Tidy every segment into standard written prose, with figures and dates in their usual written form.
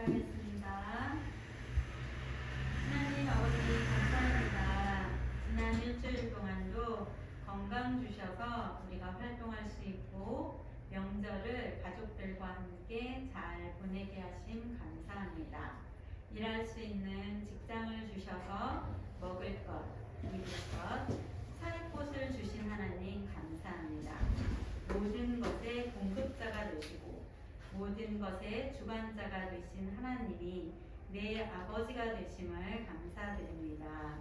기도하겠습니다. 하나님 아버지 감사합니다. 지난 일주일 동안도 건강 주셔서 우리가 활동할 수 있고 명절을 가족들과 함께 잘 보내게 하심 감사합니다. 일할 수 있는 직장을 주셔서 먹을 것, 입을 것, 살 곳을 주신 하나님 감사합니다. 모든 것의 공급자가 되시고 모든 것의 주관자가 되신 하나님이 내 아버지가 되심을 감사드립니다.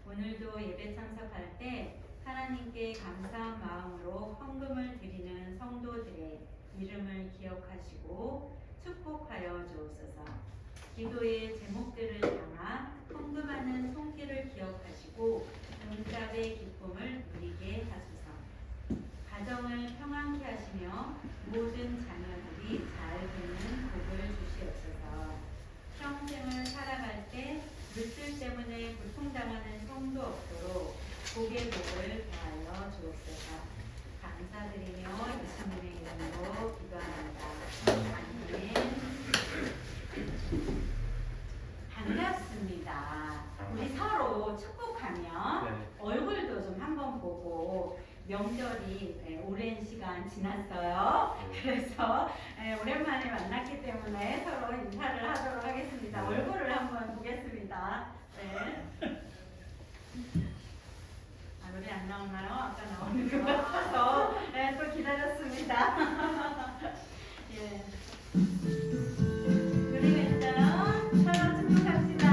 오늘도 예배 참석할 때 하나님께 감사한 마음으로 헌금을 드리는 성도들의 이름을 기억하시고 축복하여 주옵소서. 기도의 제목들을 담아 헌금하는 손길을 기억하시고 응답의 기쁨을 누리게 하소서. 가정을 평안케 하시며 모든 자녀들이 잘 되는 복을 주시옵소서. 평생을 살아갈 때 물질 때문에 고통당하는 성도 없도록 복의 복을 더하여 주옵소서. 감사드리며 예수님의 이름으로 기도합니다. 아멘. 반갑습니다. 우리 서로 축복하면 얼굴도 좀 한번 보고 명절이 오랜 시간 지났어요. 그래서 오랜만에 만났기 때문에 서로 인사를 하도록 하겠습니다. 얼굴을 한번 보겠습니다. 네. 노래 안 나오나요? 아까 나오는 것 같아서 또 기다렸습니다. 예. 그리고 서로 축복합시다.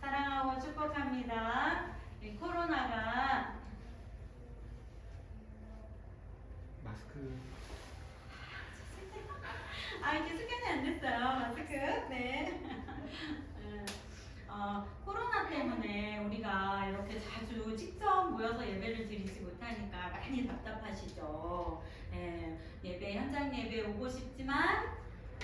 사랑하고 축복합니다. 코로나가 마스크 이게 스캔이 안 됐어요. 마스크. 네. 코로나 때문에 우리가 이렇게 자주 직접 모여서 예배를 드리지 못하니까 많이 답답하시죠. 예배 현장 예배 오고 싶지만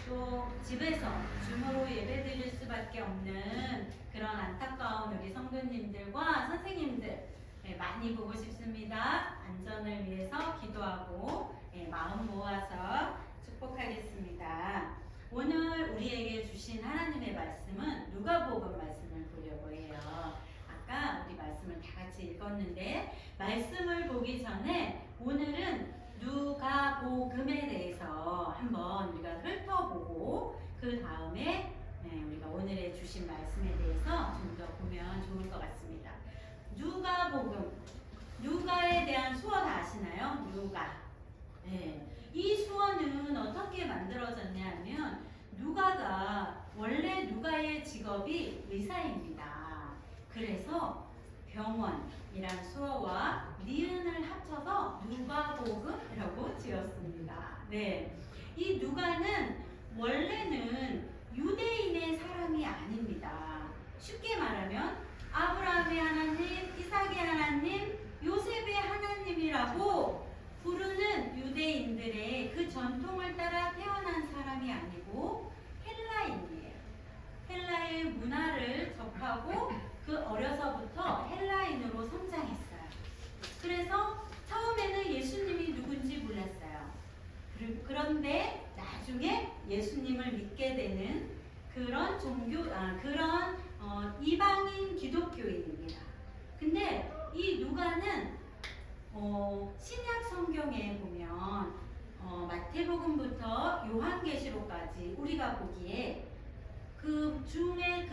또 집에서 줌으로 예배 드릴 수밖에 없는 그런 안타까운 우리 성도님들과 선생님들 많이 보고 싶습니다. 안전을 위해서 기도하고 마음 모아서 축복하겠습니다. 오늘 우리에게 주신 하나님의 말씀은 누가복음 말씀을 보려고 해요. 아까 우리 말씀을 다 같이 읽었는데 말씀을 보기 전에 오늘은 누가복음에 대해서 한번 우리가 훑어보고 그 다음에 우리가 오늘의 주신 말씀에 대해서 좀 더 보면 좋을 것 같습니다. 누가복음, 누가에 대한 수어 다 아시나요? 누가. 이 수어는 어떻게 만들어졌냐 하면 누가가 원래 누가의 직업이 의사입니다. 그래서 병원이란 수어와 니은을 합쳐서 누가복음이라고 지었습니다. 이 누가는 원래는 유대인의 사람이 아닙니다. 쉽게 말하면 아브라함의 하나님, 이삭의 하나님, 요셉의 하나님이라고 부르는 유대인들의 그 전통을 따라 태어난 사람이 아니고 헬라인이에요. 헬라의 문화를 접하고 그 어려서부터 헬라인으로 성장했어요. 그래서 처음에는 예수님이 누군지 몰랐어요. 그런데 나중에 예수님을 믿게 되는 그런 이방인 기독교인입니다. 근데 이 누가는 신약 성경에 보면 마태복음부터 요한계시록까지 우리가 보기에 그 중에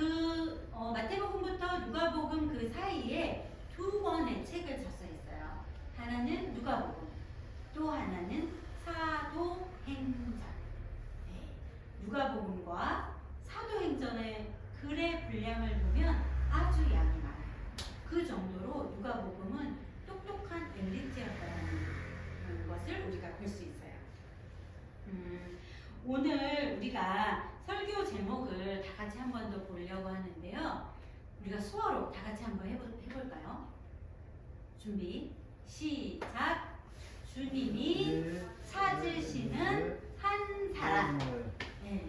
마태복음부터 누가복음 그 사이에 두 권의 책을 저서했어요. 하나는 누가복음, 또 하나는 사도행전. 누가복음과 사도행전의 글의 분량을 보면 아주 양이 많아요. 그 정도로 누가복음은 똑똑한 엘리트였다는 것을 우리가 볼 수 있어요. 오늘 우리가 설교 제목을 다 같이 한 번 더 보려고 하는데요. 우리가 수어로 다 같이 한번 해볼까요? 준비, 시작. 주님이 찾으시는 한 사람. 네.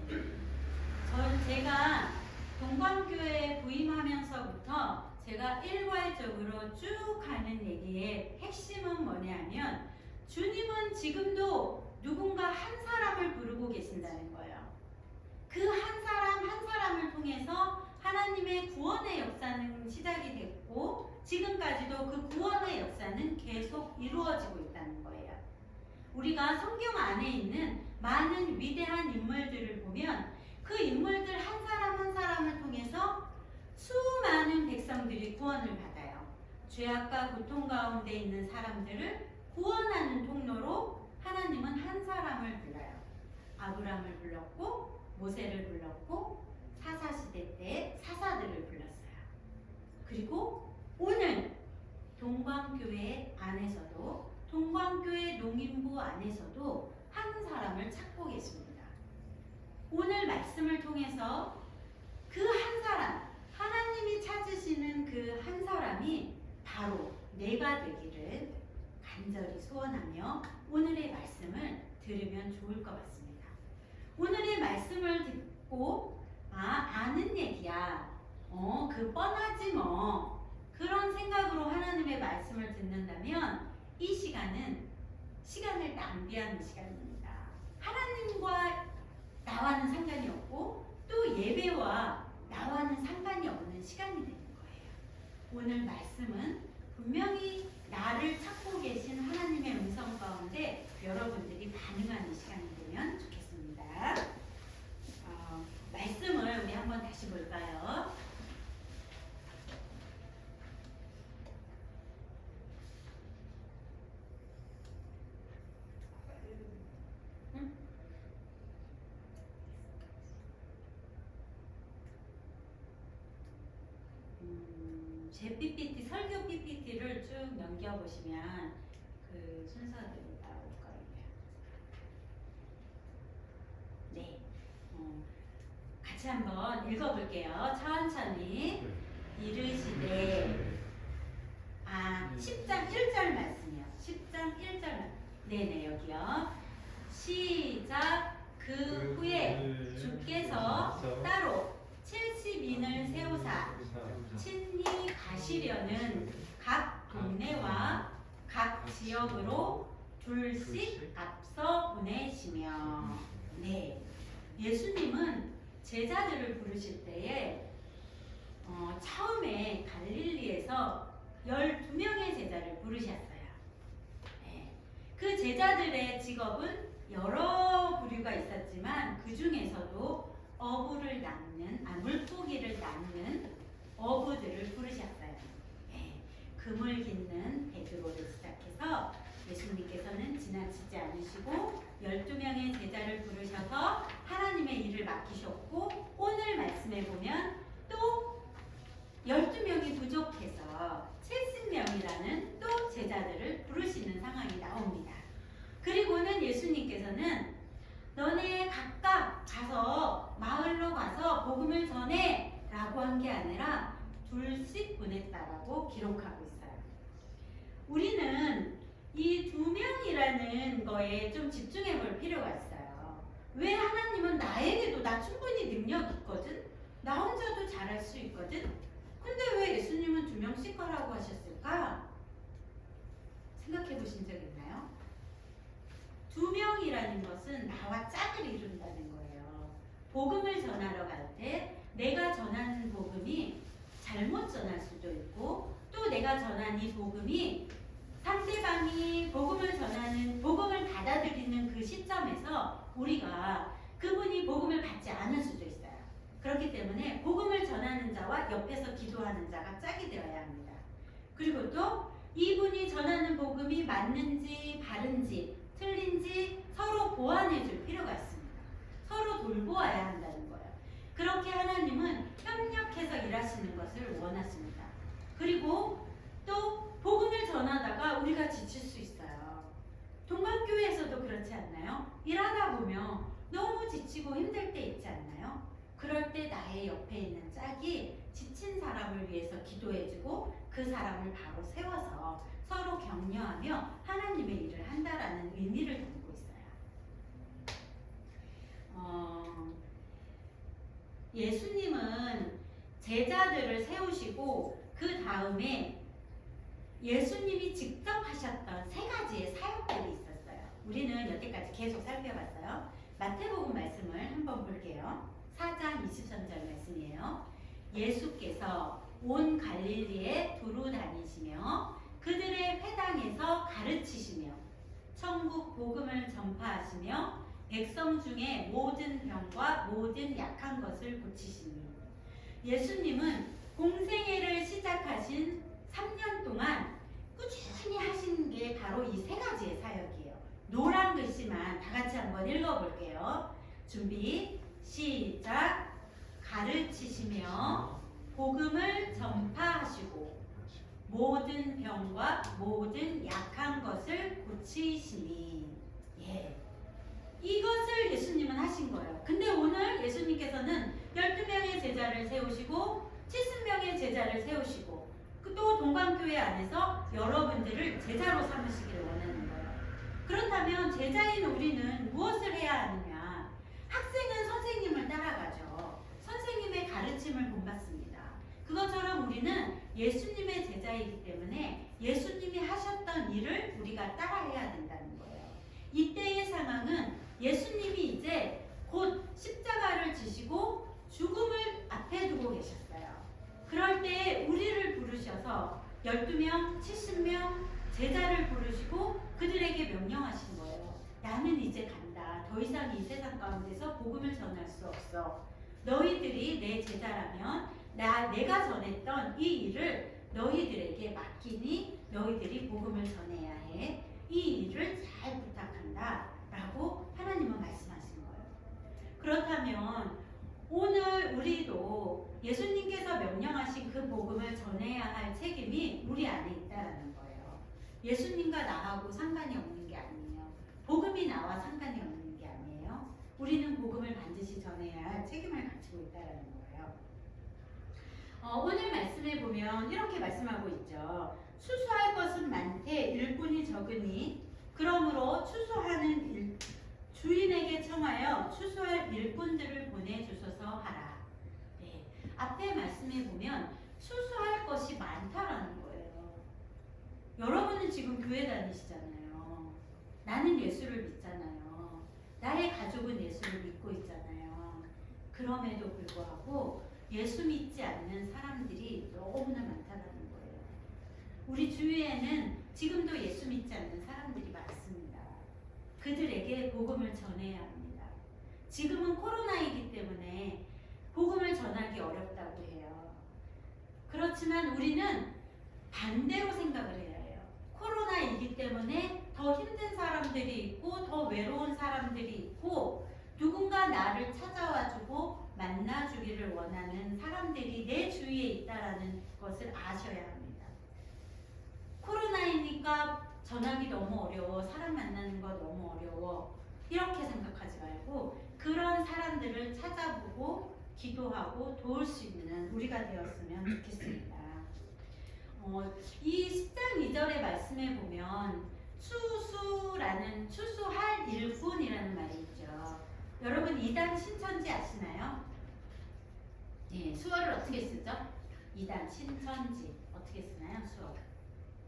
제가 동광교회에 부임하면서부터 제가 일괄적으로 쭉 가는 얘기의 핵심은 뭐냐면 주님은 지금도 누군가 한 사람을 부르고 계신다는 거예요. 그 한 사람 한 사람을 통해서 하나님의 구원의 역사는 시작이 됐고 지금까지도 그 구원의 역사는 계속 이루어지고 있다는 거예요. 우리가 성경 안에 있는 많은 위대한 인물들을 보면 그 인물들 한 사람 한 사람을 통해서 수많은 백성들이 구원을 받아요. 죄악과 고통 가운데 있는 사람들을 구원하는 통로로 하나님은 한 사람을 불러요. 아브람을 불렀고 모세를 불렀고 사사시대 때 사사들을 불렀어요. 그리고 오늘 동광교회 안에서도 동광교회 농인부 안에서도 한 사람을 찾고 계십니다. 오늘 말씀을 통해서 그 한 사람, 하나님이 찾으시는 그 한 사람이 바로 내가 되기를 간절히 소원하며 오늘의 말씀을 들으면 좋을 것 같습니다. 오늘의 말씀을 듣고 아는 얘기야. 그 뻔하지 뭐. 그런 생각으로 하나님의 말씀을 듣는다면 이 시간을 낭비하는 시간입니다. 하나님과 나와는 상관이 없고 또 예배와 나와는 상관이 없는 시간이 되는 거예요. 오늘 말씀은 분명히 나를 찾고 계신 하나님의 음성 가운데 여러분들이 반응하는 시간이 되면 좋겠습니다. 말씀을 우리 한번 다시 볼까요? 제 PPT, 설교 PPT를 쭉 넘겨보시면 그 순서대로 나올 거예요. 네. 같이 한번 읽어볼게요. 천천히. 이르시되 10장 1절 말씀이요. 10장 1절 말씀. 네네, 여기요. 시작. 그 후에 주께서 따로 70인을 세우사 친히 가시려는 각 동네와 각 지역으로 둘씩 앞서 보내시며. 네, 예수님은 제자들을 부르실 때에 처음에 갈릴리에서 12명의 제자를 부르셨어요. 네, 그 제자들의 직업은 여러 부류가 있었지만 그 중에서도 어부를 낚는, 물고기를 낚는 어부들을 부르셨어요. 네, 그물 깃는 베드로를 시작해서 예수님께서는 지나치지 않으시고 12명의 제자를 부르셔서 하나님의 일을 맡기셨고 오늘 말씀에 보면 또 12명이 부족해서 70명이라는 또 제자들을 부르시는 상황이 나옵니다. 그리고는 예수님께서는 너네 각각 가서 마을로 가서 복음을 전해 라고 한 게 아니라 둘씩 보냈다라고 기록하고 있어요. 우리는 이 2명이라는 거에 좀 집중해 볼 필요가 있어요. 왜 하나님은 나에게도 나 충분히 능력 있거든? 나 혼자도 잘할 수 있거든? 근데 왜 예수님은 2명씩 하라고 하셨을까? 생각해 보신 적 있나요? 2명이라는 것은 나와 짝을 이룬다는 거예요. 복음을 전하러 갈 때 내가 전하는 복음이 잘못 전할 수도 있고 또 내가 전한 이 복음이 상대방이 복음을 받아들이는 그 시점에서 우리가 그분이 복음을 받지 않을 수도 있어요. 그렇기 때문에 복음을 전하는 자와 옆에서 기도하는 자가 짝이 되어야 합니다. 그리고 또 이분이 전하는 복음이 맞는지 바른지 틀린지 서로 보완해 줄 필요가 있습니다. 서로 돌보아야 한다는 거예요. 그렇게 하나님은 협력해서 일하시는 것을 원하십니다. 그리고 또 복음을 전하다가 우리가 지칠 수 있어요. 동방교회 그렇지 않나요? 일하다 보면 너무 지치고 힘들 때 있지 않나요? 그럴 때 나의 옆에 있는 짝이 지친 사람을 위해서 기도해주고 그 사람을 바로 세워서 서로 격려하며 하나님의 일을 한다라는 의미를 담고 있어요. 예수님은 제자들을 세우시고 그 다음에 예수님이 직접 하셨던 세 가지의 사역들이 있었어요. 우리는 여태까지 계속 살펴봤어요. 마태복음 말씀을 한번 볼게요. 4장 23절 말씀이에요. 예수께서 온 갈릴리에 두루 다니시며 그들의 회당에서 가르치시며 천국 복음을 전파하시며 백성 중에 모든 병과 모든 약한 것을 고치시니. 예수님은 공생애를 시작하신 3년 동안 꾸준히 하신 게 바로 이 세 가지의 사역이에요. 노란 글씨만 다 같이 한번 읽어볼게요. 준비 시작. 가르치시며 복음을 전파하시고 모든 병과 모든 약한 것을 고치시니. 예. 이것을 예수님은 하신 거예요. 근데 오늘 예수님께서는 12명의 제자를 세우시고 70명의 제자를 세우시고 또 동방교회 안에서 여러분들을 제자로 삼으시기를 원하는 거예요. 그렇다면 제자인 우리는 무엇을 해야 하느냐? 학생은 선생님을 따라가죠. 선생님의 가르침을 본받습니다. 그것처럼 우리는 예수님의 제자이기 때문에 예수님이 하셨던 일을 우리가 따라해야 된다는 거예요. 이때의 상황은 예수님이 이제 곧 십자가를 지시고 죽음을 앞에 두고 계셨어요. 그럴 때 우리를 부르셔서 12명, 70명 제자를 부르시고 그들에게 명령하신 거예요. 나는 이제 간다. 더 이상 이 세상 가운데서 복음을 전할 수 없어. 너희들이 내 제자라면 내가 전했던 이 일을 너희들에게 맡기니 너희들이 복음을 전해야 해. 이 일을 잘 부탁한다 라고 하나님은 말씀하신 거예요. 그렇다면 오늘 우리도 예수님께서 명령하신 그 복음을 전해야 할 책임이 우리 안에 있다라는 거예요. 예수님과 나하고 상관이 없는 게 아니에요. 복음이 나와 상관이 없는 게 아니에요. 우리는 복음을 반드시 전해야 할 책임을 가지고 있다라는 거예요. 오늘 말씀에 보면 이렇게 말씀하고 있죠. 추수할 것은 많되 일꾼이 적으니 그러므로 추수하는 주인에게 청하여 추수할 일꾼들을 보내주소서 하라. 네. 앞에 말씀에 보면 추수할 것이 많다라는 거예요. 여러분은 지금 교회 다니시잖아요. 나는 예수를 믿잖아요. 나의 가족은 예수를 믿고 있잖아요. 그럼에도 불구하고 예수 믿지 않는 사람들이 너무나 많다라는 거예요. 우리 주위에는 지금도 예수 믿지 않는 사람들이 많습니다. 그들에게 복음을 전해야 합니다. 지금은 코로나이기 때문에 복음을 전하기 어렵다고 해요. 그렇지만 우리는 반대로 생각을 해야 해요. 코로나이기 때문에 더 힘든 사람들이 있고 더 외로운 사람들이 있고 누군가 나를 찾아와주고 만나주기를 원하는 사람들이 내 주위에 있다라는 것을 아셔야 합니다. 코로나이니까 전하기 너무 어려워, 사람 만나는 거 너무 어려워 이렇게 생각하지 말고 그런 사람들을 찾아보고 기도하고 도울 수 있는 우리가 되었으면 좋겠습니다. 이 10장 2절의 말씀에 보면 추수할 일꾼이라는 말이 있죠. 여러분 이단 신천지 아시나요? 예, 수어를 어떻게 쓰죠? 이단 신천지 어떻게 쓰나요? 수어.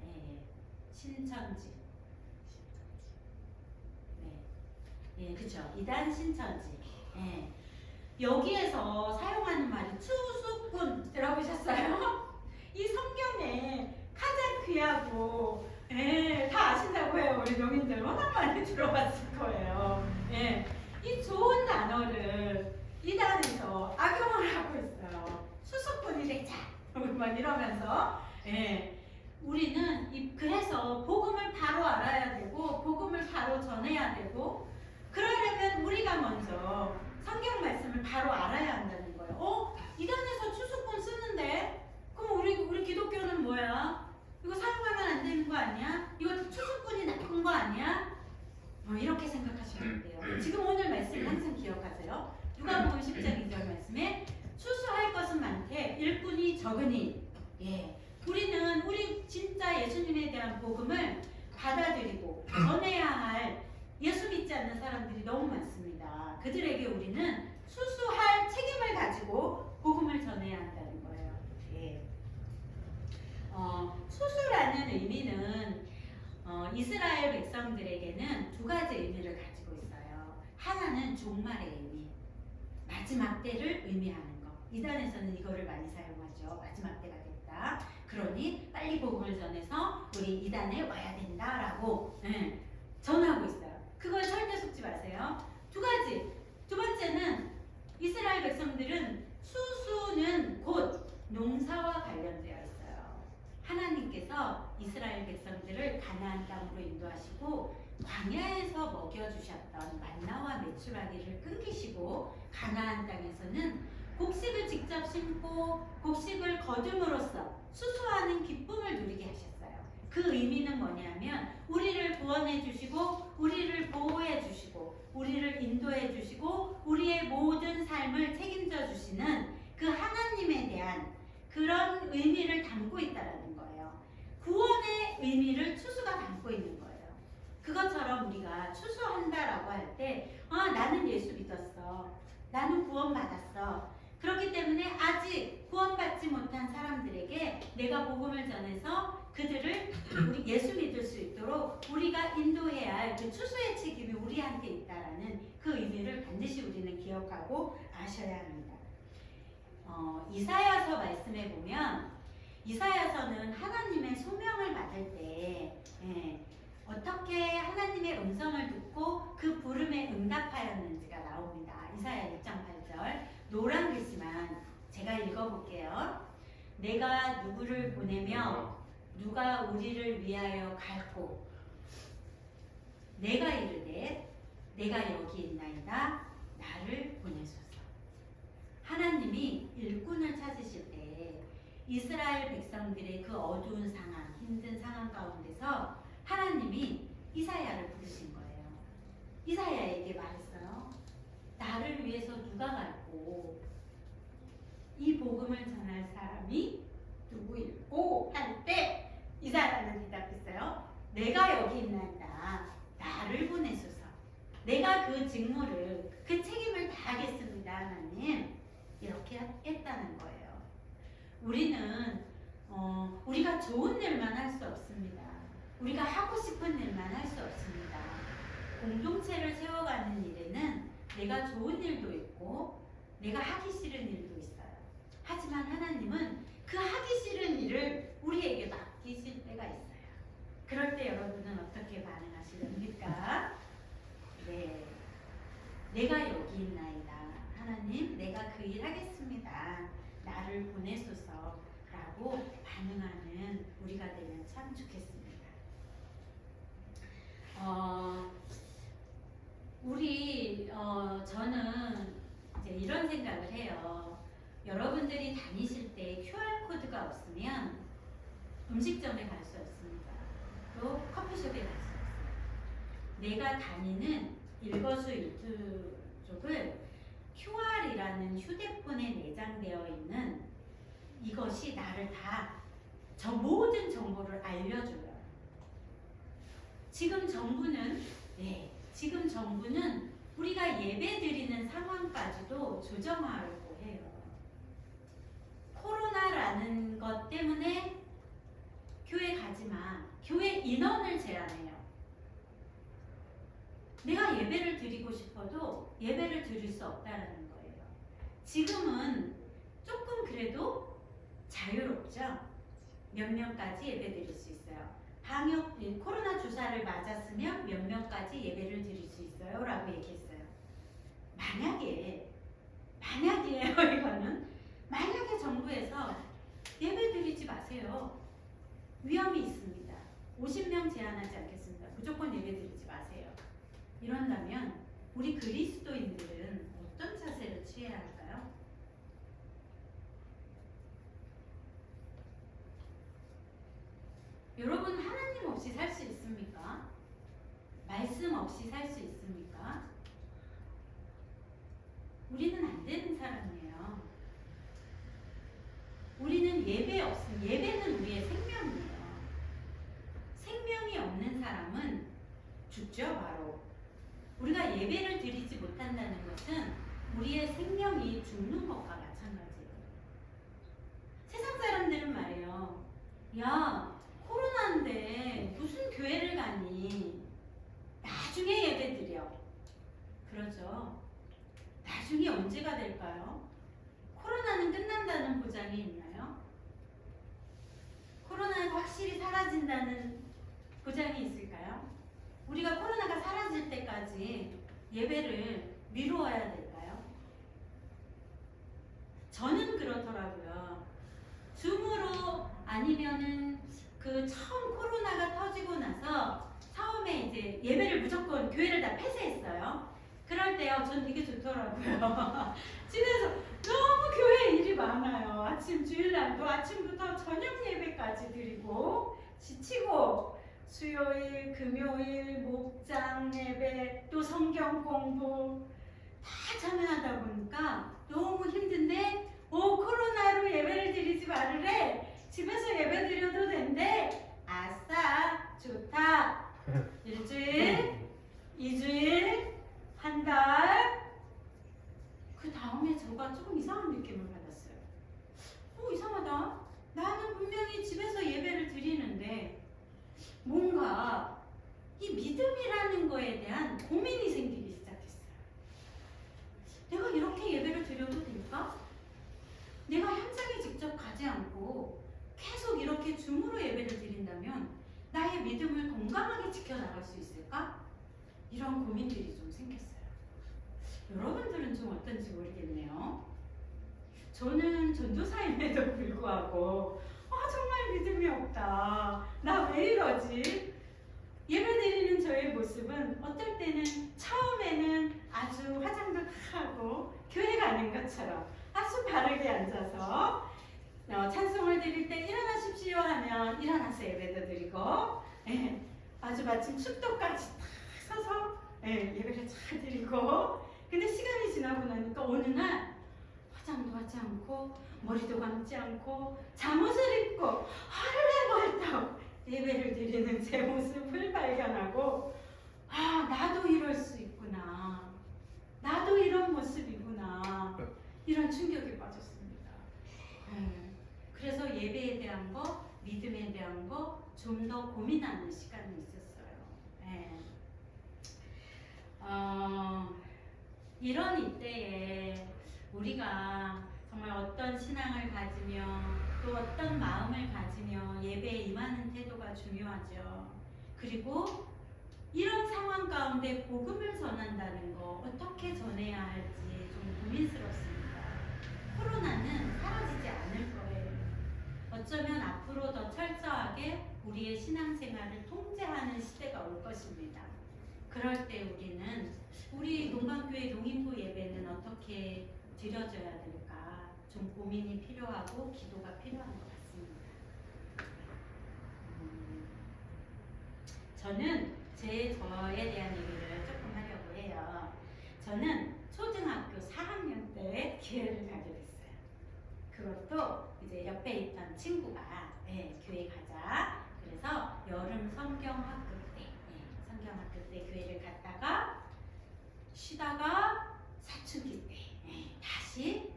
예, 신천지. 네, 예, 그렇죠. 이단 신천지. 예, 여기에서 사용하는 말이 추수꾼 들어보셨어요? 이 성경에 가장 귀하고 다 아신다고 해요. 우리 명인들 워낙 많이 들어봤을 거예요. 이 좋은 단어를 이단에서 악용을 하고 있어요. 수수꾼이 되자 막 이러면서 우리는 그래서 복음을 바로 알아야 되고 복음을 바로 전해야 되고 그러려면 우리가 먼저 성경 말씀을 바로 알아야 한다는 거예요. 이단에서 추수꾼 쓰는데 그럼 우리 기독교는 뭐야? 이거 사용하면 안 되는 거 아니야? 이거 추수꾼이 나쁜 거 아니야? 이렇게 생각하시면 돼요. 지금 오늘 말씀 항상 기억하세요. 누가복음 10장 2절 말씀에 수수할 것은 많되 일꾼이 적으니. 예, 우리 진짜 예수님에 대한 복음을 받아들이고 전해야 할 예수 믿지 않는 사람들이 너무 많습니다. 그들에게 우리는 수수할 책임을 가지고 복음을 전해야 한다는 거예요. 예. 수수라는 의미는 이스라엘 백성들에게는 두 가지 의미를 가지고 있어요. 하나는 종말의 의미, 마지막 때를 의미하는 것. 이단에서는 이거를 많이 사용하죠. 마지막 때가 됐다. 그러니 빨리 복음을 전해서 우리 이단에 와야 된다라고 전하고 있어요. 그걸 절대 속지 마세요. 두 가지. 두 번째는 이스라엘 백성들은 수수는 곧 농사와 관련되어 있어요. 하나님께서 이스라엘 백성들을 가나안 땅으로 인도하시고 광야에서 먹여주셨던 만나와 메추라기를 끊기시고 가나안 땅에서는 곡식을 직접 심고 곡식을 거둠으로써 수수하는 기쁨을 누리게 하셨어요. 그 의미는 뭐냐면 우리를 구원해 주시고 우리를 보호해 주시고 우리를 인도해 주시고 우리의 모든 삶을 책임져 주시는 그 하나님에 대한 그런 의미를 담고 있다는 거예요. 구원의 의미를 추수가 담고 있는 거예요. 그것처럼 우리가 추수한다라고 할 때 나는 예수 믿었어. 나는 구원받았어. 그렇기 때문에 아직 구원받지 못한 사람들에게 내가 복음을 전해서 그들을 우리 예수 믿을 수 있도록 우리가 인도해야 할 그 추수의 책임이 우리한테 있다라는 그 의미를 반드시 우리는 기억하고 아셔야 합니다. 이사야서 말씀에 보면 이사야서는 하나님의 소명을 받을 때 어떻게 하나님의 음성을 듣고 그 부름에 응답하였는지가 나옵니다. 이사야 6장 8절 노란 글씨만 제가 읽어볼게요. 내가 누구를 보내며 누가 우리를 위하여 갈고 내가 이르되 내가 여기 있나이다 나를 보내소서. 하나님이 일꾼을 찾으실 때 이스라엘 백성들의 그 어두운 상황, 힘든 상황 가운데서 하나님이 이사야를 부르신 거예요. 이사야에게 말했어요. 나를 위해서 누가 갈고 이 복음을 전할 사람이 누구일꼬 할 때 이사야는 대답했어요. 내가 여기 있나이다. 나를 보내소서. 내가 그 직무를 그 책임을 다하겠습니다. 하나님 이렇게 했다는 거예요. 우리는 우리가 좋은 일만 할 수 없습니다. 우리가 하고 싶은 일만 할 수 없습니다. 공동체를 세워가는 일에는 내가 좋은 일도 있고 내가 하기 싫은 일도 있어요. 하지만 하나님은 그 하기 싫은 일을 우리에게 맡기실 때가 있어요. 그럴 때 여러분은 어떻게 반응하시렵니까? 네, 내가 여기 있나이다. 하나님, 내가 그 일 하겠습니다. 나를 보내소서라고 반응하는 우리가 되면 참 좋겠습니다. 저는 이제 이런 생각을 해요. 여러분들이 다니실 때 QR코드가 없으면 음식점에 갈 수 없습니다. 또 커피숍에 갈 수 없어요. 내가 다니는 일거수일투 쪽을 QR이라는 휴대폰에 내장되어 있는 이것이 나를 다 모든 정보를 알려줘요. 지금 정부는 우리가 예배 드리는 상황까지도 조정하려고 해요. 코로나라는 것 때문에 교회 가지 마. 교회 인원을 제한해요. 내가 예배를 드리고 싶어도 예배를 드릴 수 없다는 거예요. 지금은 조금 그래도 자유롭죠? 몇 명까지 예배 드릴 수 있어요. 코로나 주사를 맞았으면 몇 명까지 예배를 드릴 수 있어요 라고 얘기했어요. 만약에요 이거는 만약에 정부에서 예배 드리지 마세요. 위험이 있습니다. 50명 제한하지 않겠습니다. 무조건 예배 드리지 마세요. 이런다면 우리 그리스도인들은 어떤 자세를 취해야 할까요? 여러분 하나님 없이 살 수 있습니까? 말씀 없이 살 수 있습니까? 우리는 안 되는 사람이에요. 우리는 예배 없음. 예배는 우리의 생명이에요. 생명이 없는 사람은 죽죠, 바로. 우리가 예배를 드리지 못한다는 것은 우리의 생명이 죽는 것과 마찬가지예요. 세상 사람들은 말이에요. 야, 코로나인데 무슨 교회를 가니? 나중에 예배 드려. 그러죠. 나중에 언제가 될까요? 코로나는 끝난다는 보장이 있나요? 코로나는 확실히 사라진다는 보장이 있을까요? 우리가 코로나가 사라질 때까지 예배를 미루어야 될까요? 저는 그렇더라고요. 줌으로 아니면은 그 처음 코로나가 터지고 나서 처음에 이제 예배를 무조건 교회를 다 폐쇄했어요. 그럴 때요, 전 되게 좋더라고요. 집에서 너무 교회 일이 많아요. 아침 주일날도 아침부터 저녁 예배까지 드리고 지치고 수요일, 금요일, 목장 예배, 또 성경 공부 다 참여하다 보니까 너무 힘든데 코로나로 예배를 드리지 말으래. 집에서 예배 드려도 된대. 아싸, 좋다. 일주일, 2주일, 한 달. 그 다음에 저가 조금 이상한 느낌을 받았어요. 이상하다. 나는 분명히 집에서 예배를 드리는데 뭔가 이 믿음이라는 거에 대한 고민이 생기기 시작했어요. 내가 이렇게 예배를 드려도 될까? 내가 현장에 직접 가지 않고 계속 이렇게 줌으로 예배를 드린다면 나의 믿음을 건강하게 지켜나갈 수 있을까? 이런 고민들이 좀 생겼어요. 여러분들은 좀 어떤지 모르겠네요. 저는 전도사임에도 불구하고 정말 믿음이 없다. 나 왜 이러지? 예배드리는 저의 모습은 어떨 때는 처음에는 아주 화장도 다 하고 교회 가는 것처럼 아주 바르게 앉아서 찬송을 드릴 때 일어나십시오 하면 일어나서 예배도 드리고 아주 마침 축도까지 다 서서 예배를 잘 드리고 근데 시간이 지나고 나니까 어느 날 화장도 하지 않고 머리도 감지 않고 잠옷을 입고 헐레벌떡 예배를 드리는 제 모습을 발견하고 나도 이럴 수 있구나. 나도 이런 모습이구나. 이런 충격에 빠졌습니다. 그래서 예배에 대한 거, 믿음에 대한 거 좀 더 고민하는 시간이 있었어요. 이런 이때에 우리가 정말 어떤 신앙을 가지며 또 어떤 마음을 가지며 예배에 임하는 태도가 중요하죠. 그리고 이런 상황 가운데 복음을 전한다는 거 어떻게 전해야 할지 좀 고민스럽습니다. 코로나는 사라지지 않을 거예요. 어쩌면 앞으로 더 철저하게 우리의 신앙생활을 통제하는 시대가 올 것입니다. 그럴 때 우리는 우리 농방교회 농인부 예배는 어떻게 드려져야 될까 좀 고민이 필요하고 기도가 필요한 것 같습니다. 저는 저에 대한 얘기를 조금 하려고 해요. 저는 초등학교 4학년 때 기회를 가게 됐어요. 그것도 이제 옆에 있던 친구가 교회 가자. 그래서 여름 성경학교 때 교회를 갔다가 쉬다가 사춘기 때 다시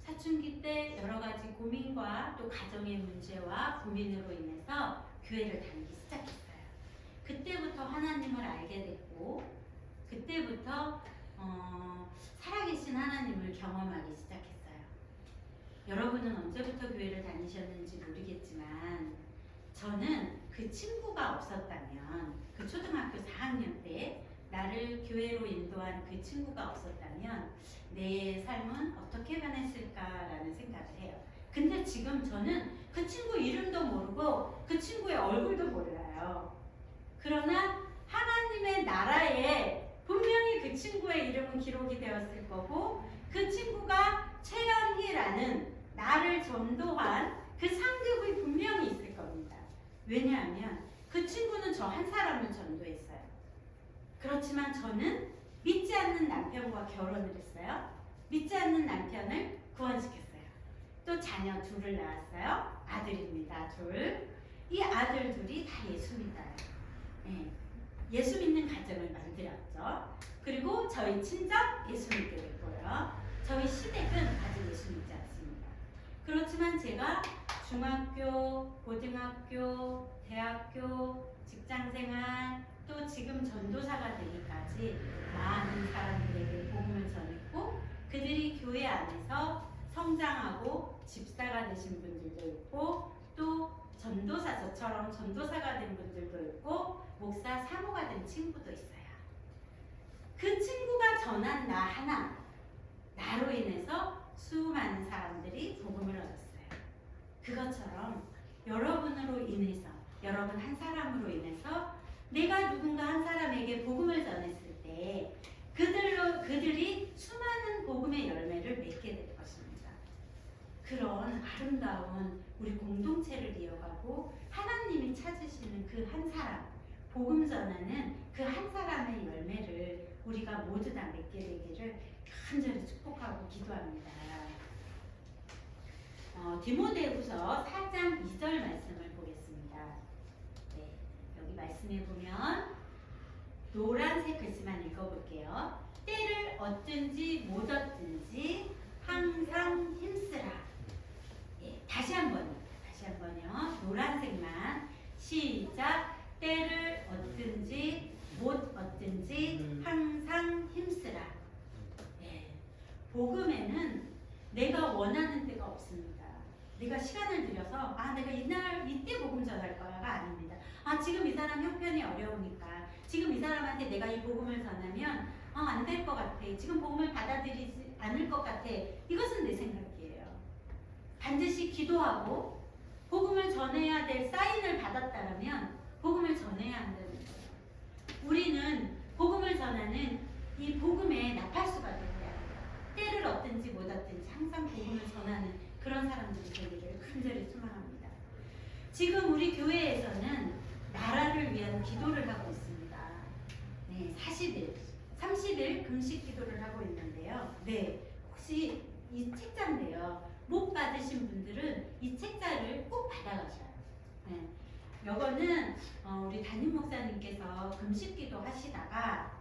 사춘기 때 여러 가지 고민과 또 가정의 문제와 고민으로 인해서 교회를 다니기 시작했어요. 그때부터 하나님을 알게 됐고 그때부터 살아계신 하나님을 경험하기 시작했어요. 여러분은 언제부터 교회를 다니셨는지 모르겠지만 저는 그 친구가 없었다면 그 초등학교 4학년 때 나를 교회로 인도한 그 친구가 없었다면 내 삶은 어떻게 변했을까라는 생각을 해요. 근데 지금 저는 그 친구 이름도 모르고 그 친구의 얼굴도 몰라요. 그러나 하나님의 나라에 분명히 그 친구의 이름은 기록이 되었을 거고 그 친구가 최연희라는 나를 전도한 그 상급이 분명히 있을 겁니다. 왜냐하면 그 친구는 저 한 사람을 전도했어요. 그렇지만 저는 믿지 않는 남편과 결혼을 했어요. 믿지 않는 남편을 구원시켰어요. 또 자녀 둘을 낳았어요. 아들입니다. 둘. 이 아들 둘이 다 예수 믿어요. 예. 예수 믿는 가정을 만들었죠. 그리고 저희 친정 예수 믿게 됐고요. 저희 시댁은 아직 예수 믿지 않습니다. 그렇지만 제가 중학교, 고등학교, 대학교, 직장생활, 또 지금 전도사가 되기까지 많은 사람들에게 복음을 전했고 그들이 교회 안에서 성장하고 집사가 되신 분들도 있고 또 전도사, 저처럼 전도사가 된 분들도 있고 목사, 사모가 된 친구도 있어요. 그 친구가 전한 나 하나, 나로 인해서 수많은 사람들이 복음을 얻었어요. 그것처럼 여러분으로 인해서, 여러분 한 사람으로 인해서 내가 누군가 한 사람에게 복음을 전했을 때 그들이 수많은 복음의 열매를 맺게 될 것입니다. 그런 아름다운 우리 공동체를 이어가고 하나님이 찾으시는 그 한 사람, 복음 전하는 그 한 사람의 열매를 우리가 모두 다 맺게 되기를 간절히 축복하고 기도합니다. 디모데후서 4장 2절 말씀을 보겠습니다. 네, 여기 말씀에 보면 노란색 글씨만 읽어볼게요. 때를 얻든지 못 얻든지 항상 힘쓰라. 예, 다시 한번요. 노란색만 시작. 때를 얻든지 못 얻든지 항상 힘쓰라. 예, 복음에는 내가 원하는 때가 없습니다. 내가 시간을 들여서 내가 이때 복음 전할 거야가 아닙니다. 지금 이 사람 형편이 어려우니까 지금 이 사람한테 내가 이 복음을 전하면 안 될 것 같아. 지금 복음을 받아들이지 않을 것 같아. 이것은 내 생각이에요. 반드시 기도하고 복음을 전해야 될 사인을 받았다면 복음을 전해야 한다는 거예요. 우리는 복음을 전하는 이 복음의 나팔수가 되어야 합니다. 때를 얻든지 못 얻든지 항상 복음을 전하는 그런 사람들이 되기를 간절히 소망합니다. 지금 우리 교회에서는 나라를 위한 기도를 하고 있습니다. 네, 40일, 30일 금식 기도를 하고 있는데요. 네, 혹시 이 책자인데요. 못 받으신 분들은 이 책자를 꼭 받아가셔요. 네. 요거는 우리 담임 목사님께서 금식기도 하시다가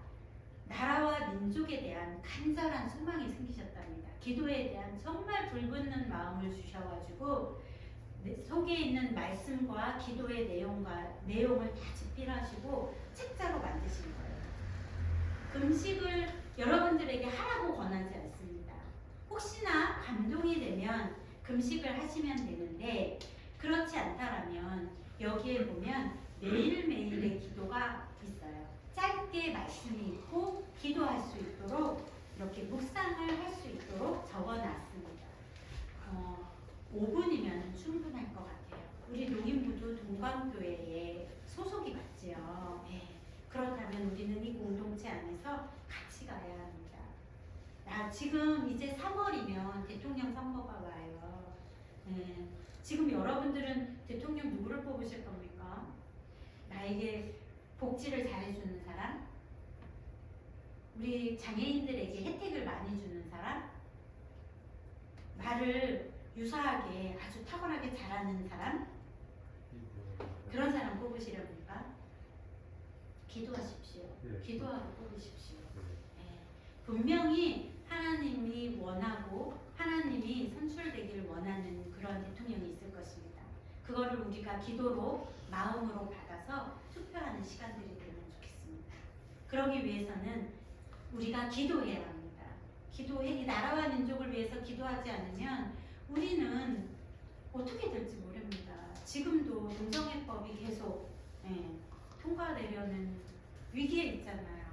나라와 민족에 대한 간절한 소망이 생기셨답니다. 기도에 대한 정말 불붙는 마음을 주셔가지고 속에 있는 말씀과 기도의 내용을 다 집필하시고 책자로 만드신 거예요. 금식을 여러분들에게 하라고 권하지 않습니다. 혹시나 감동이 되면 금식을 하시면 되는데 그렇지 않다라면 여기에 보면 매일매일의 기도가 있어요. 짧게 말씀이 있고 기도할 수 있도록 이렇게 묵상을 할 수 있도록 적어놨습니다. 5분이면 충분할 것 같아요. 우리 농인부도 동광교회에 소속이 맞지요. 네. 그렇다면 우리는 이 공동체 안에서 같이 가야 합니다. 지금 이제 3월이면 대통령 선거가 와요. 네. 지금 여러분들은 대통령 누구를 뽑으실 겁니까? 나에게 복지를 잘해주는 사람? 우리 장애인들에게 혜택을 많이 주는 사람? 말을 유사하게 아주 탁월하게 잘하는 사람? 그런 사람 뽑으시렵니까? 기도하십시오. 네. 기도하고 뽑으십시오. 네. 분명히 하나님이 원하고 하나님이 선출되기를 원하는 그런 대통령이 있을 것입니다. 그거를 우리가 기도로 마음으로 받아서 투표하는 시간들이 되면 좋겠습니다. 그러기 위해서는 우리가 기도해야 합니다. 이 나라와 민족을 위해서 기도하지 않으면 우리는 어떻게 될지 모릅니다. 지금도 동정해법이 계속 통과되려는 위기에 있잖아요.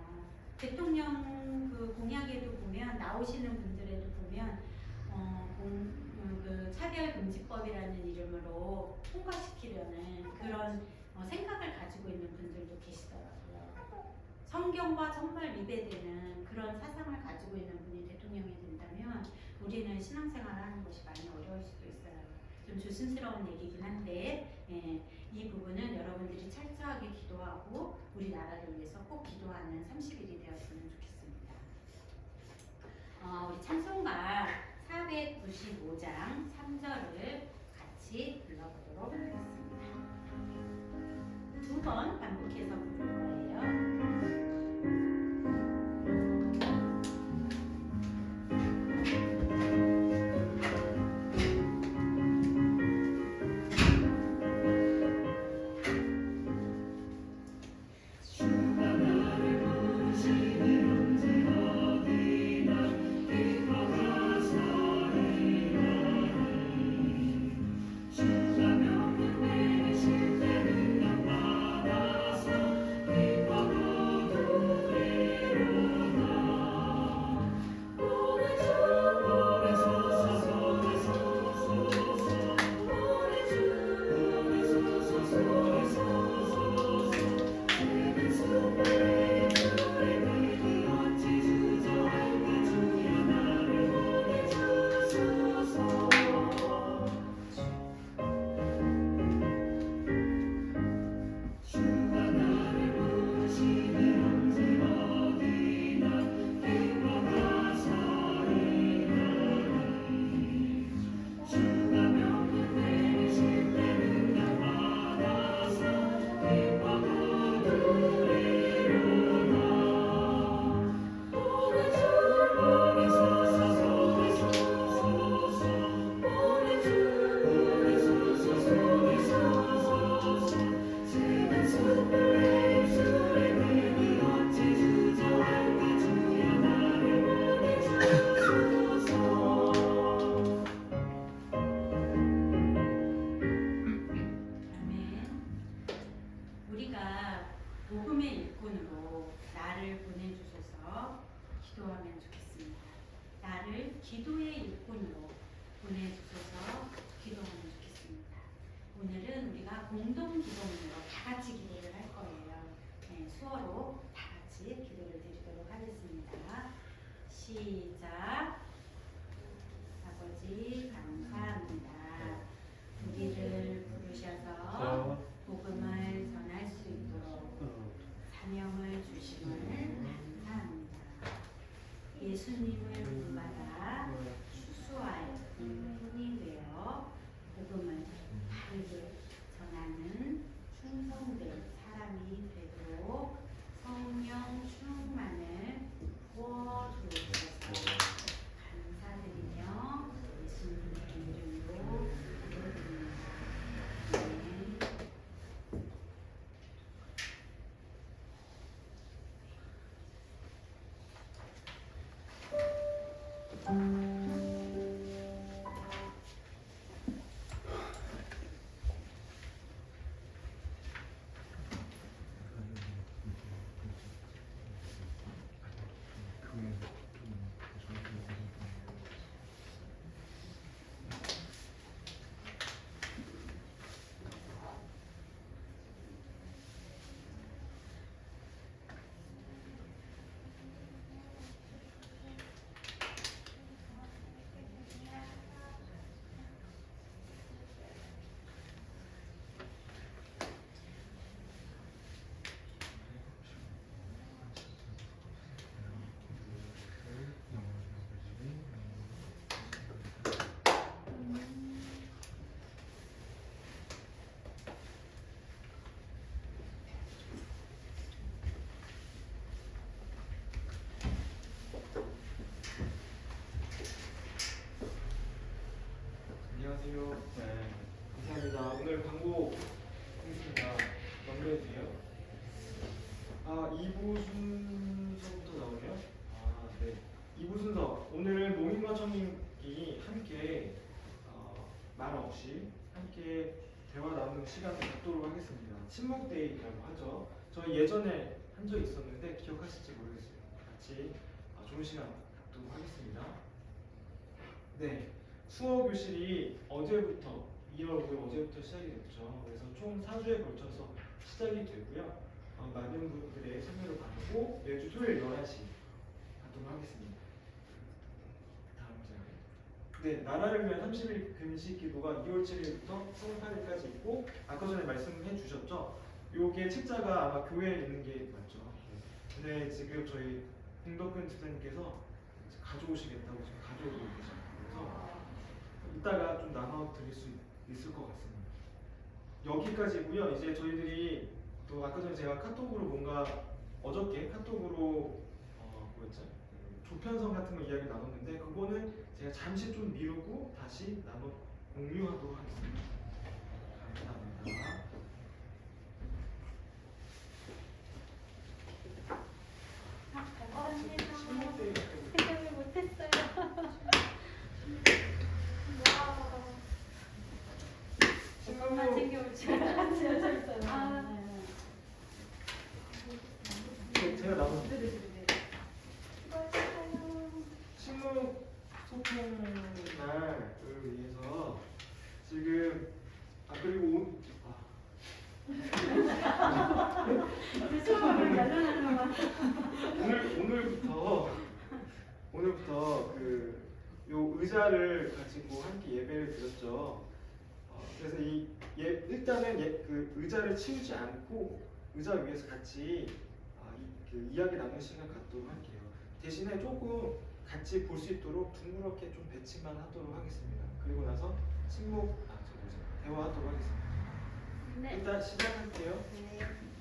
대통령 그 공약에도 보면 나오시는 분들에도 보면 그 차별금지법이라는 이름으로 통과시키려는 그런 생각을 가지고 있는 분들도 계시더라고요. 성경과 정말 위배되는 그런 사상을 가지고 있는 분이 대통령이 된다면 우리는 신앙생활을 하는 것이 많이 어려울 수도 있어요. 좀 조심스러운 얘기긴 한데 이 부분은 여러분들이 철저하게 기도하고 우리나라를 위해서 꼭 기도하는 30일이 되었으면 좋겠습니다. 우리 찬송가 495장 3절을 같이 불러보도록 하겠습니다. 두 번 반복해서 부를 거예요. 복음의 일꾼으로 나를 보내주셔서 기도하면 좋겠습니다. 나를 기도의 일꾼으로 보내주셔서 기도하면 좋겠습니다. 오늘은 우리가 공동 기도문으로 다 같이 기도를 할 거예요. 네, 수어로 다 같이 기도를 드리도록 하겠습니다. 시작. 아버지 감사합니다. 우리를 부르셔서 복음을 전할 수 있도록 사명을 주심을 감사합니다. 예수님을 본받아 추수하여 분이 되어 복음을 바르게 전하는 충성된 사람이 되도록 성령 충만을 부어 주옵소서. 감사드리며 예수님의 이름으로 기도드립니다. 안녕하세요. 네, 감사합니다. 오늘 광고 하겠습니다. 넘겨주세요. 2부 순서부터 나오네요. 네. 2부 순서. 오늘은 농인과 청년이 함께 말 없이 함께 대화 나누는 시간을 갖도록 하겠습니다. 친목데이라고 하죠. 저희 예전에 한 적이 있었는데 기억하실지 모르겠어요. 같이 좋은 시간 갖도록 하겠습니다. 네. 수어 교실이 어제부터 2월 5일 어제부터 시작이 됐죠. 그래서 총 4주에 걸쳐서 시작이 되고요. 많은 분들의 참여를 받고 매주 토요일 11시 하도록 하겠습니다. 다음 장. 네, 나라를 위한 30일 금식 기도가 2월 7일부터 3월 8일까지 있고 아까 전에 말씀해 주셨죠. 요게 책자가 아마 교회에 있는 게 맞죠? 근데 지금 저희 홍덕근 집사님께서 가져오시겠다고 지금 가져오고 계십니다. 그래서 이따가 좀 나눠 드릴 수 있을 것 같습니다. 여기까지고요. 이제 저희들이 또 아까 전에 제가 카톡으로 뭔가 어저께 카톡으로 뭐였죠? 조편성 같은 거 이야기 나눴는데 그거는 제가 잠시 좀 미루고 다시 나눠 공유하도록 하겠습니다. 감사합니다. 감사합니다. 신문대 생각을 못했어요. 엄마 챙겨올 줄 알았어요. 제가 나눈 네네네. 친목 소통날을 위해서 지금 그리고 수업을 열어놨나 봐. 오늘부터 그 요 의자를 가지고 함께 예배를 드렸죠. 그래서 일단은 그 의자를 치우지 않고 의자 위에서 같이 그 이야기 나누는 시간 갖도록 할게요. 대신에 조금 같이 볼 수 있도록 둥그렇게 좀 배치만 하도록 하겠습니다. 그리고 나서 대화하도록 하겠습니다. 네. 일단 시작할게요. 네.